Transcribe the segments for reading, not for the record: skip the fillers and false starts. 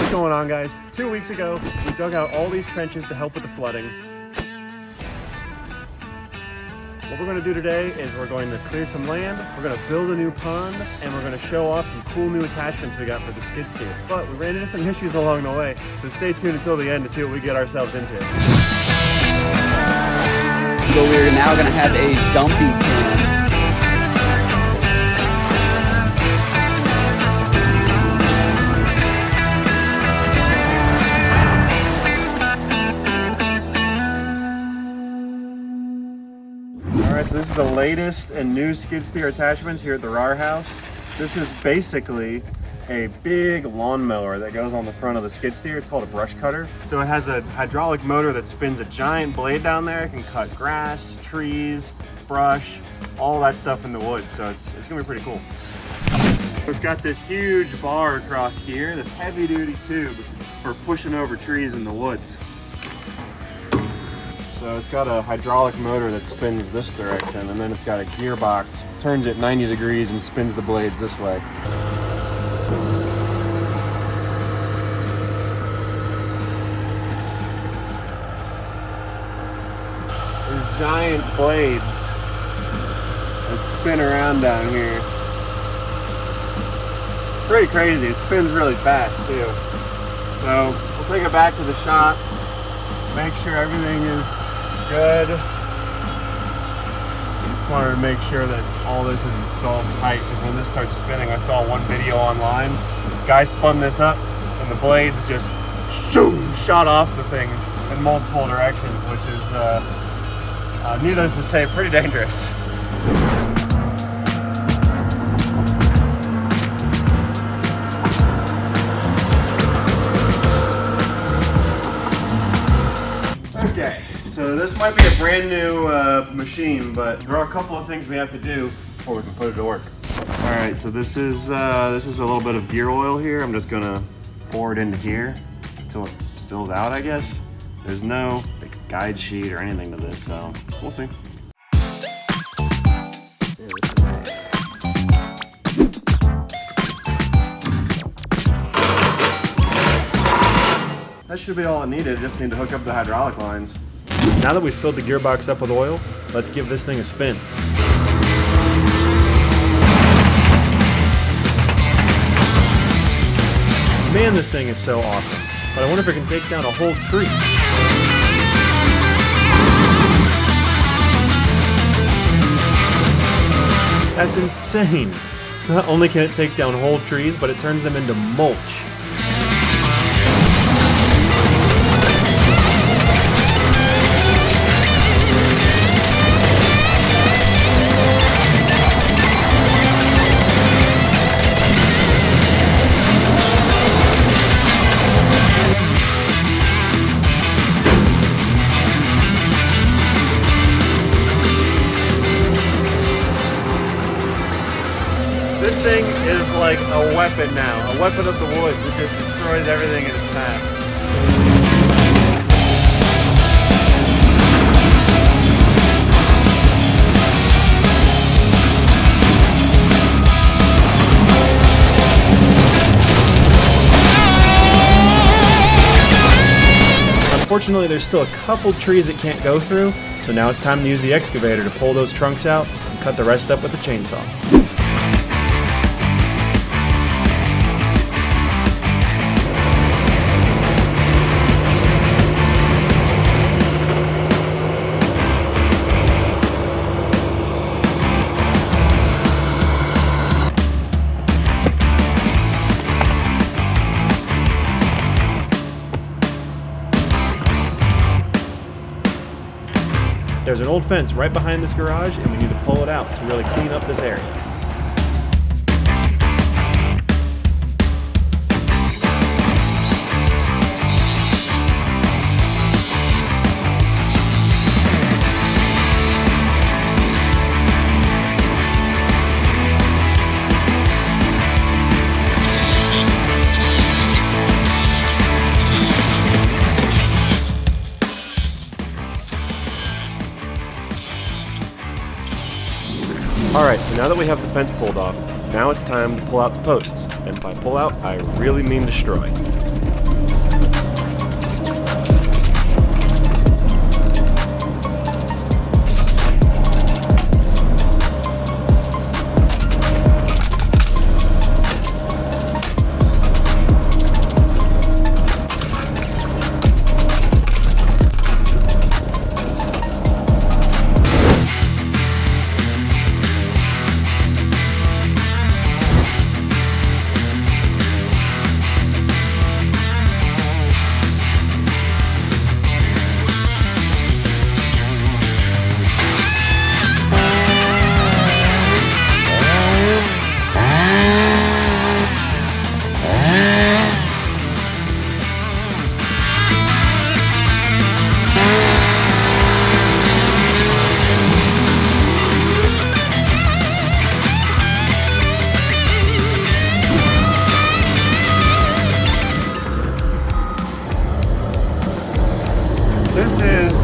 What's going on, guys? 2 weeks ago, we dug out all these trenches to help with the flooding. What we're going to do today is we're going to clear some land, we're going to build a new pond, and we're going to show off some cool new attachments we got for the skid steer. But we ran into some issues along the way, so stay tuned until the end to see what we get ourselves into. So we're now going to have a dumpy can. Alright, so this is the latest and new skid steer attachments here at the Raleigh house. This is basically a big lawnmower that goes on the front of the skid steer. It's called a brush cutter. So it has a hydraulic motor that spins a giant blade down there. It can cut grass, trees, brush, all that stuff in the woods. So it's gonna be pretty cool. It's got this huge bar across here, this heavy duty tube for pushing over trees in the woods. So it's got a hydraulic motor that spins this direction, and then it's got a gearbox, turns it 90 degrees and spins the blades this way. These giant blades that spin around down here. Pretty crazy. It spins really fast too. So we'll take it back to the shop, make sure everything is good. Just wanted to make sure that all this is installed tight, because when this starts spinning, I saw one video online. Guy spun this up and the blades just shot off the thing in multiple directions, which is, needless to say, pretty dangerous. Okay, so this might be a brand new machine, but there are a couple of things we have to do before we can put it to work. All right, so this is a little bit of gear oil here. I'm just gonna pour it into here until it spills out, I guess. There's no guide sheet or anything to this, so we'll see. That should be all it needed. Just need to hook up the hydraulic lines. Now that we've filled the gearbox up with oil, let's give this thing a spin. Man, this thing is so awesome. But I wonder if it can take down a whole tree. That's insane. Not only can it take down whole trees, but it turns them into mulch. This thing is like a weapon now, a weapon of the woods. It just destroys everything in its path. Unfortunately, there's still a couple trees it can't go through, so now it's time to use the excavator to pull those trunks out and cut the rest up with the chainsaw. There's an old fence right behind this garage, and we need to pull it out to really clean up this area. Alright, so now that we have the fence pulled off, now it's time to pull out the posts. And by pull out, I really mean destroy.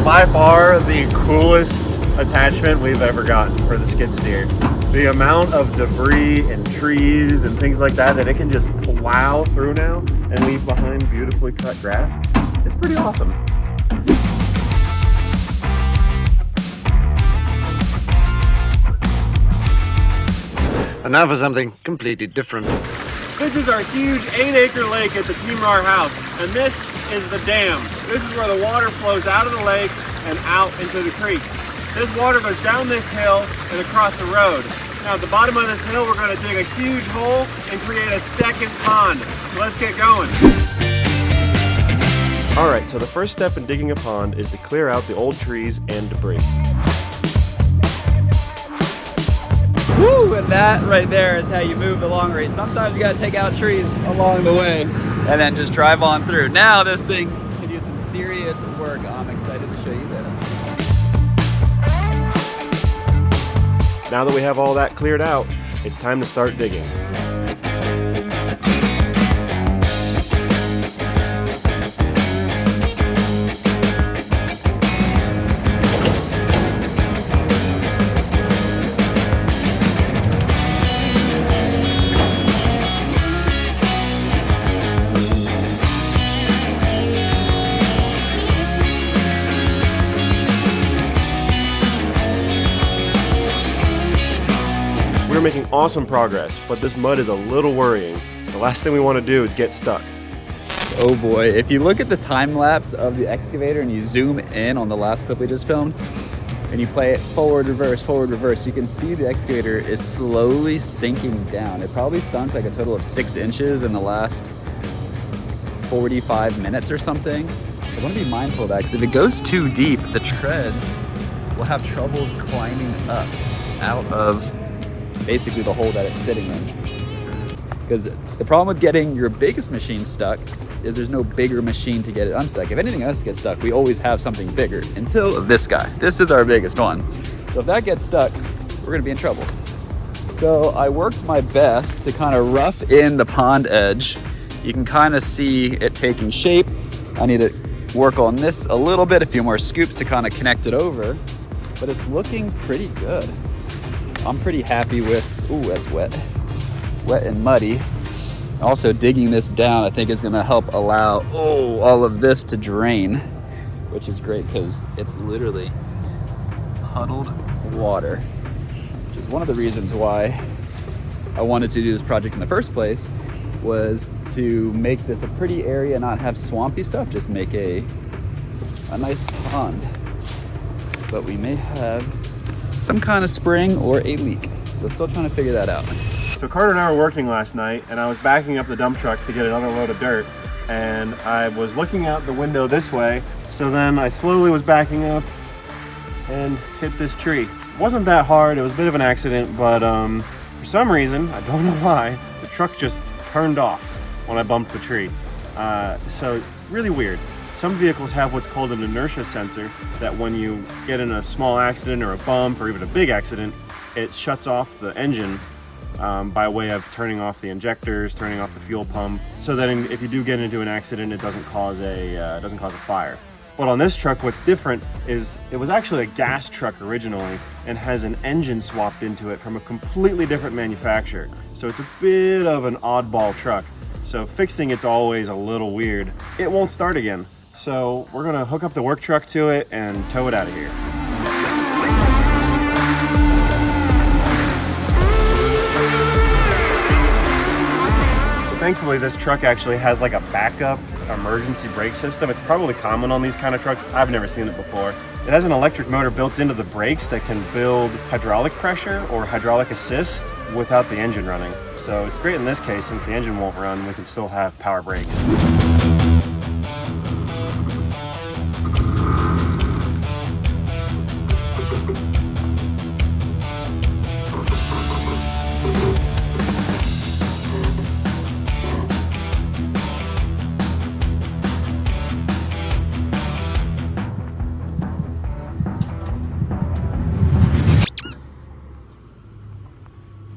by far the coolest attachment we've ever gotten for the skid steer. The amount of debris and trees and things like that it can just plow through now and leave behind beautifully cut grass. It's pretty awesome. And now for something completely different. This is our huge 8-acre lake at the Team RAR house, and this is the dam. This is where the water flows out of the lake and out into the creek. This water goes down this hill and across the road. Now at the bottom of this hill, we're going to dig a huge hole and create a second pond. So let's get going. All right, so the first step in digging a pond is to clear out the old trees and debris. Woo! And that right there is how you move the long range. Sometimes you gotta take out trees along the way and then just drive on through. Now this thing can do some serious work. I'm excited to show you this. Now that we have all that cleared out, it's time to start digging. We're making awesome progress, but this mud is a little worrying. The last thing we want to do is get stuck. Oh boy, if you look at the time lapse of the excavator and you zoom in on the last clip we just filmed, and you play it forward, reverse, you can see the excavator is slowly sinking down. It probably sunk like a total of 6 inches in the last 45 minutes or something. I want to be mindful of that, because if it goes too deep, the treads will have troubles climbing up out of basically the hole that it's sitting in. Because the problem with getting your biggest machine stuck is there's no bigger machine to get it unstuck. If anything else gets stuck, we always have something bigger until this guy. This is our biggest one. So if that gets stuck, we're gonna be in trouble. So I worked my best to kind of rough in the pond edge. You can kind of see it taking shape. I need to work on this a little bit, a few more scoops to kind of connect it over, but it's looking pretty good. I'm pretty happy with, ooh, that's wet and muddy. Also digging this down, I think is gonna help allow, all of this to drain, which is great because it's literally puddled water, which is one of the reasons why I wanted to do this project in the first place, was to make this a pretty area, not have swampy stuff, just make a nice pond. But we may have some kind of spring or a leak. So still trying to figure that out. So Carter and I were working last night, and I was backing up the dump truck to get another load of dirt, and I was looking out the window this way, so then I slowly was backing up and hit this tree. It wasn't that hard, it was a bit of an accident, but for some reason, I don't know why, the truck just turned off when I bumped the tree. So really weird. Some vehicles have what's called an inertia sensor, that when you get in a small accident or a bump or even a big accident, it shuts off the engine by way of turning off the injectors, turning off the fuel pump, so that if you do get into an accident, it doesn't cause a fire. But on this truck, what's different is it was actually a gas truck originally and has an engine swapped into it from a completely different manufacturer. So it's a bit of an oddball truck. So fixing it's always a little weird. It won't start again. So we're gonna hook up the work truck to it and tow it out of here. Thankfully, this truck actually has like a backup emergency brake system. It's probably common on these kind of trucks. I've never seen it before. It has an electric motor built into the brakes that can build hydraulic pressure or hydraulic assist without the engine running. So it's great in this case, since the engine won't run, we can still have power brakes.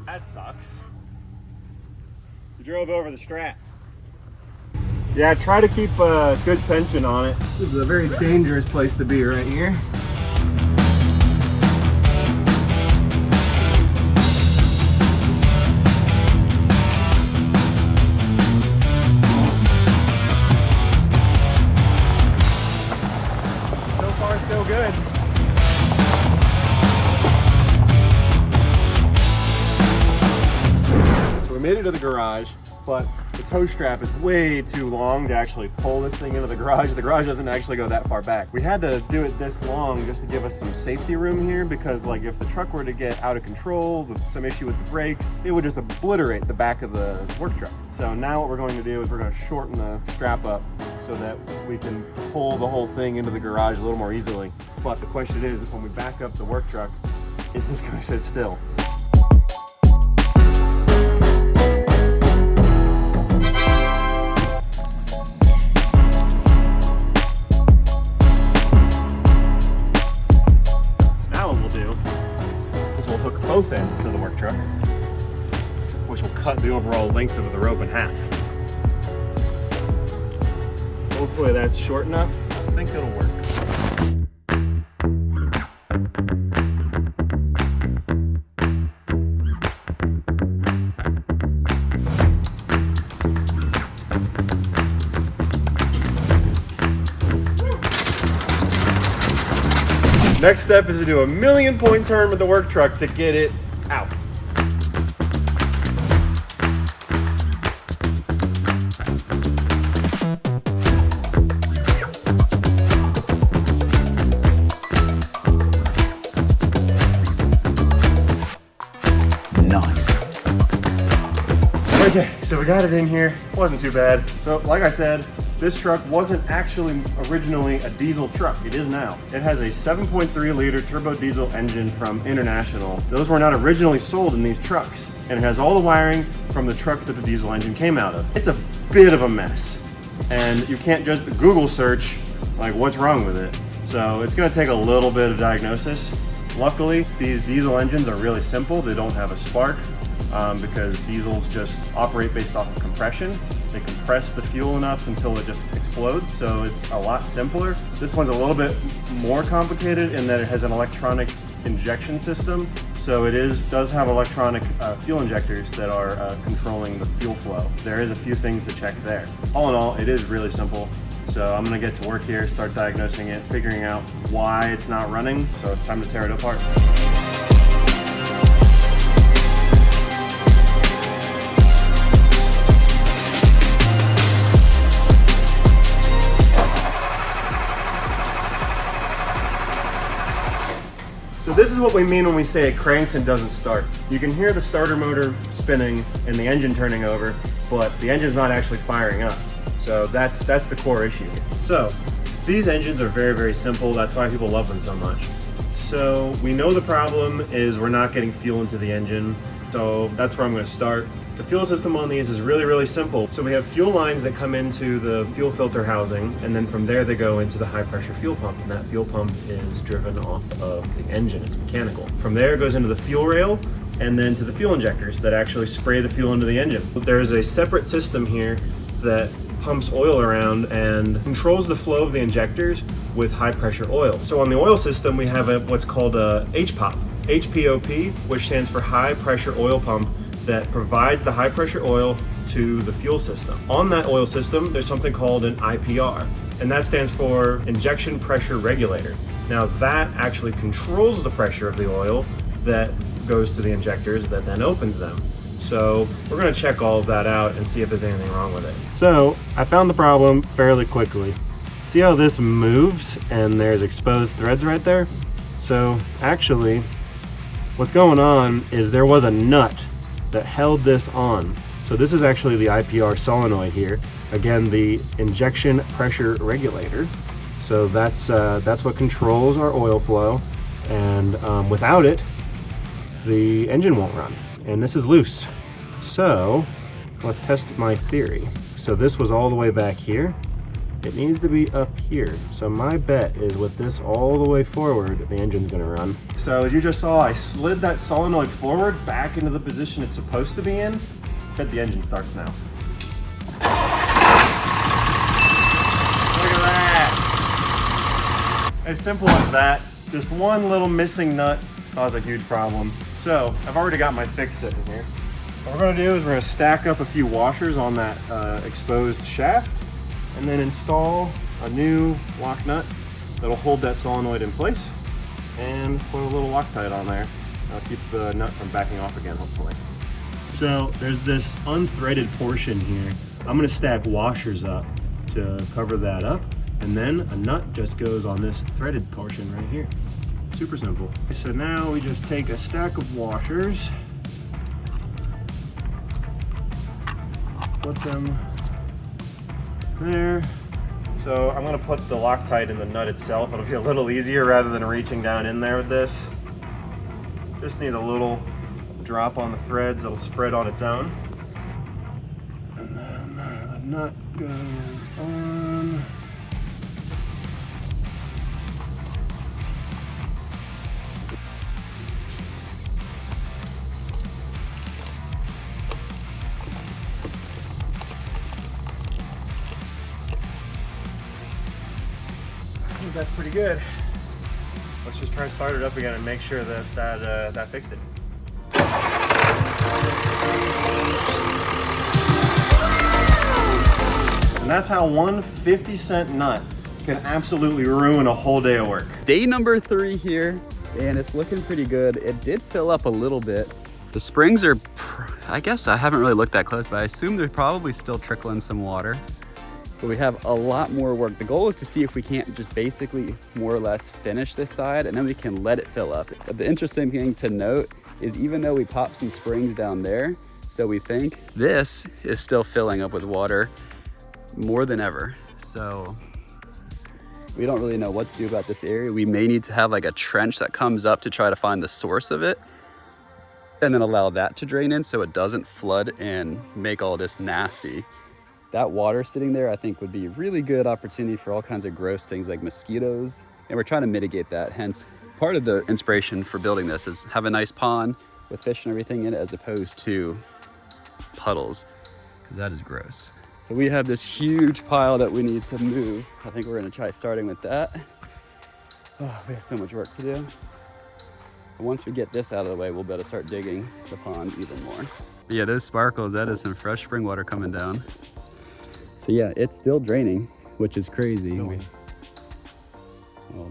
That sucks. You drove over the strap. Yeah, try to keep good tension on it. This is a very dangerous place to be right here. So far, so good. So we made it to the garage, but the tow strap is way too long to actually pull this thing into the garage. The garage doesn't actually go that far back. We had to do it this long just to give us some safety room here, because like if the truck were to get out of control with some issue with the brakes, it would just obliterate the back of the work truck. So now what we're going to do is we're going to shorten the strap up so that we can pull the whole thing into the garage a little more easily. But the question is, when we back up the work truck, is this going to sit still? Both ends to the work truck, which will cut the overall length of the rope in half. Hopefully that's short enough. I think it'll work. Next step is to do a 1,000,000-point turn with the work truck to get it out. Nice. Okay, so we got it in here. Wasn't too bad. So like I said, this truck wasn't actually originally a diesel truck. It is now. It has a 7.3 liter turbo diesel engine from International. Those were not originally sold in these trucks. And it has all the wiring from the truck that the diesel engine came out of. It's a bit of a mess. And you can't just Google search like what's wrong with it. So it's gonna take a little bit of diagnosis. Luckily, these diesel engines are really simple. They don't have a spark because diesels just operate based off of compression. They compress the fuel enough until it just explodes, so it's a lot simpler. This one's a little bit more complicated in that it has an electronic injection system. So it does have electronic fuel injectors that are controlling the fuel flow. There is a few things to check there. All in all, it is really simple. So I'm gonna get to work here, start diagnosing it, figuring out why it's not running. So it's time to tear it apart. So this is what we mean when we say it cranks and doesn't start. You can hear the starter motor spinning and the engine turning over, but the engine's not actually firing up. So that's the core issue. So these engines are very, very simple. That's why people love them so much. So we know the problem is we're not getting fuel into the engine. So that's where I'm going to start. The fuel system on these is really, really simple. So we have fuel lines that come into the fuel filter housing, and then from there they go into the high pressure fuel pump, and that fuel pump is driven off of the engine. It's mechanical. From there it goes into the fuel rail, and then to the fuel injectors that actually spray the fuel into the engine. There is a separate system here that pumps oil around and controls the flow of the injectors with high pressure oil. So on the oil system we have what's called a HPOP, which stands for high pressure oil pump, that provides the high pressure oil to the fuel system. On that oil system, there's something called an IPR, and that stands for injection pressure regulator. Now that actually controls the pressure of the oil that goes to the injectors that then opens them. So we're gonna check all of that out and see if there's anything wrong with it. So I found the problem fairly quickly. See how this moves and there's exposed threads right there? So actually, what's going on is there was a nut that held this on. So this is actually the IPR solenoid here. Again, the injection pressure regulator. So that's what controls our oil flow. And without it, the engine won't run. And this is loose. So let's test my theory. So this was all the way back here. It needs to be up here. So my bet is with this all the way forward, the engine's gonna run. So as you just saw, I slid that solenoid forward back into the position it's supposed to be in. Bet the engine starts now. As simple as that. Just one little missing nut caused a huge problem. So I've already got my fix sitting here. What we're gonna do is we're gonna stack up a few washers on that exposed shaft and then install a new lock nut that'll hold that solenoid in place and put a little Loctite on there. That'll keep the nut from backing off again, hopefully. So there's this unthreaded portion here. I'm gonna stack washers up to cover that up, and then a nut just goes on this threaded portion right here. Super simple. So now we just take a stack of washers, put them there. So I'm gonna put the Loctite in the nut itself. It'll be a little easier rather than reaching down in there with this. Just needs a little drop on the threads. It'll spread on its own. And then the nut goes on. I think that's pretty good. Let's just try to start it up again and make sure that that fixed it. And that's how one 50-cent nut can absolutely ruin a whole day of work. Day number 3 here, and it's looking pretty good. It did fill up a little bit. The springs are, I guess I haven't really looked that close, but I assume they're probably still trickling some water. But we have a lot more work. The goal is to see if we can't just basically more or less finish this side, and then we can let it fill up. But the interesting thing to note is even though we popped some springs down there, so we think this is still filling up with water more than ever. So we don't really know what to do about this area. We may need to have like a trench that comes up to try to find the source of it, and then allow that to drain in so it doesn't flood and make all this nasty. That water sitting there, I think, would be a really good opportunity for all kinds of gross things like mosquitoes. And we're trying to mitigate that. Hence, part of the inspiration for building this is have a nice pond with fish and everything in it as opposed to puddles, because that is gross. So we have this huge pile that we need to move. I think we're gonna try starting with that. Oh, we have so much work to do. Once we get this out of the way, we'll better start digging the pond even more. Yeah, those sparkles, that is some fresh spring water coming down. So yeah, it's still draining, which is crazy. Well,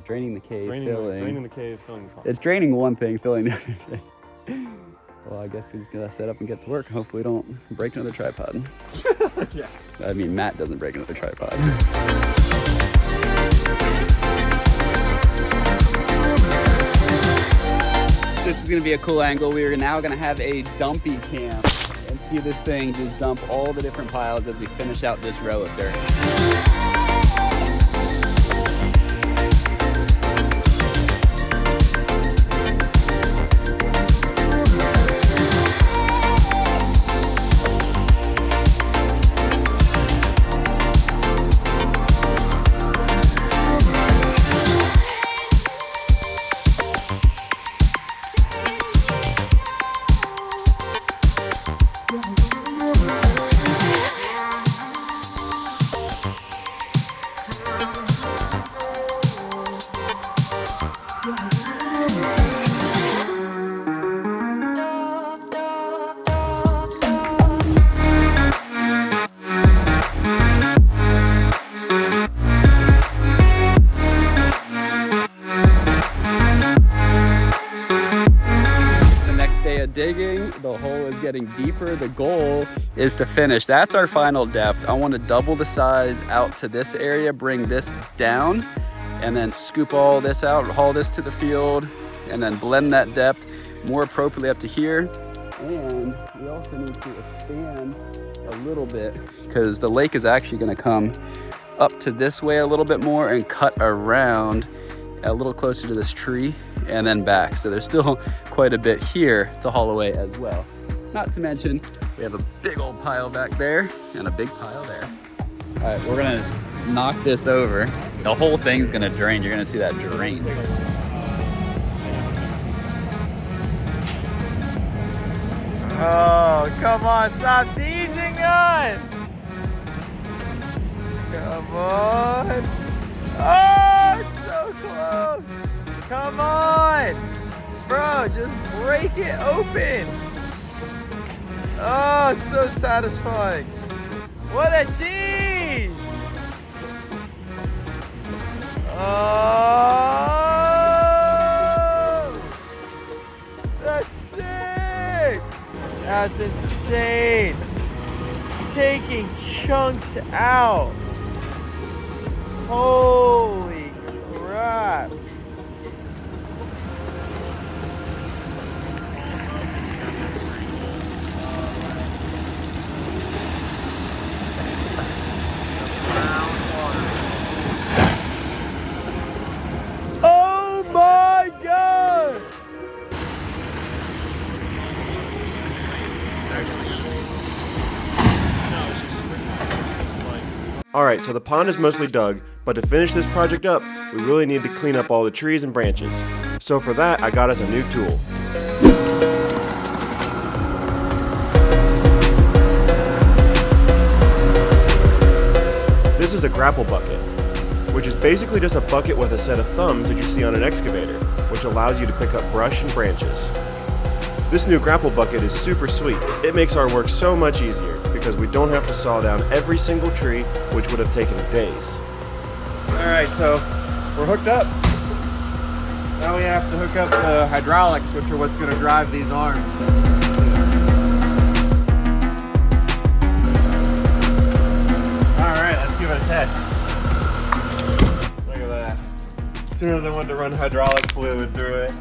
draining the cave, Draining the cave, filling the pond. It's draining one thing, filling the other thing. Well, I guess we just gotta set up and get to work. Hopefully don't break another tripod. Yeah. I mean, Matt doesn't break another tripod. This is gonna be a cool angle. We are now gonna have a dumpy cam and see this thing just dump all the different piles as we finish out this row of dirt. Digging, the hole is getting deeper. The goal is to finish. That's our final depth. I want to double the size out to this area, bring this down, and then scoop all this out, haul this to the field, and then blend that depth more appropriately up to here. And we also need to expand a little bit because the lake is actually going to come up to this way a little bit more and cut around a little closer to this tree and then back. So there's still quite a bit here to haul away as well. Not to mention, we have a big old pile back there and a big pile there. All right, we're gonna knock this over. The whole thing's gonna drain. You're gonna see that drain. Oh, come on, stop teasing us! Come on! Oh, it's so close! Come on! Bro, just break it open! Oh, it's so satisfying. What a tease! Oh! That's sick! That's insane! It's taking chunks out. Holy crap! Oh my god! Alright, so the pond is mostly dug, but to finish this project up, we really need to clean up all the trees and branches. So for that, I got us a new tool. This is a grapple bucket, which is basically just a bucket with a set of thumbs that you see on an excavator, which allows you to pick up brush and branches. This new grapple bucket is super sweet. It makes our work so much easier because we don't have to saw down every single tree, which would have taken days. Alright, so we're hooked up. Now we have to hook up the hydraulics, which are what's going to drive these arms. Alright, let's give it a test. Look at that. As soon as I went to run hydraulic fluid through it,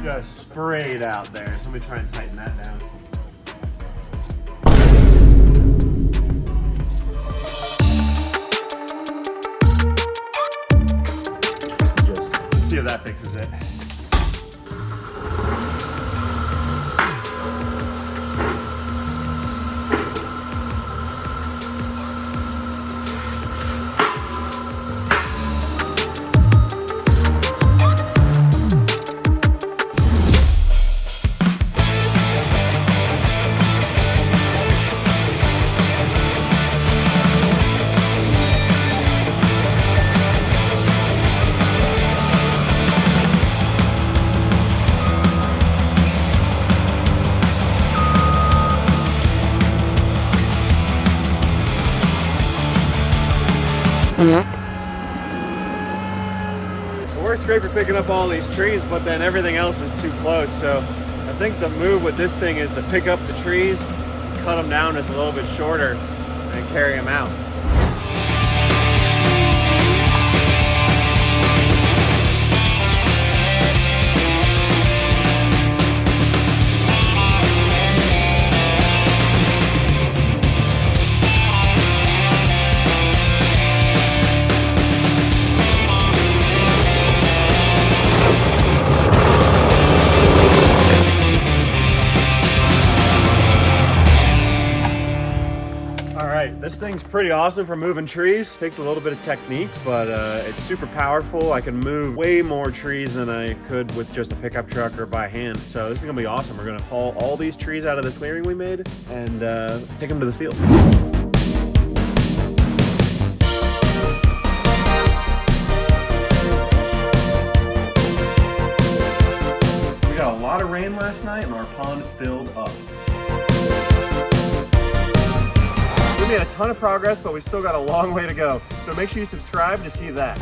just sprayed out there. So let me try and tighten that down. Just see if that fixes it. It works great for picking up all these trees, but then everything else is too close. So I think the move with this thing is to pick up the trees, cut them down just a little bit shorter, and carry them out. This thing's pretty awesome for moving trees. Takes a little bit of technique, but it's super powerful. I can move way more trees than I could with just a pickup truck or by hand. So this is gonna be awesome. We're gonna haul all these trees out of this clearing we made and take them to the field. We got a lot of rain last night and our pond filled up. We made a ton of progress, but we still got a long way to go. So make sure you subscribe to see that.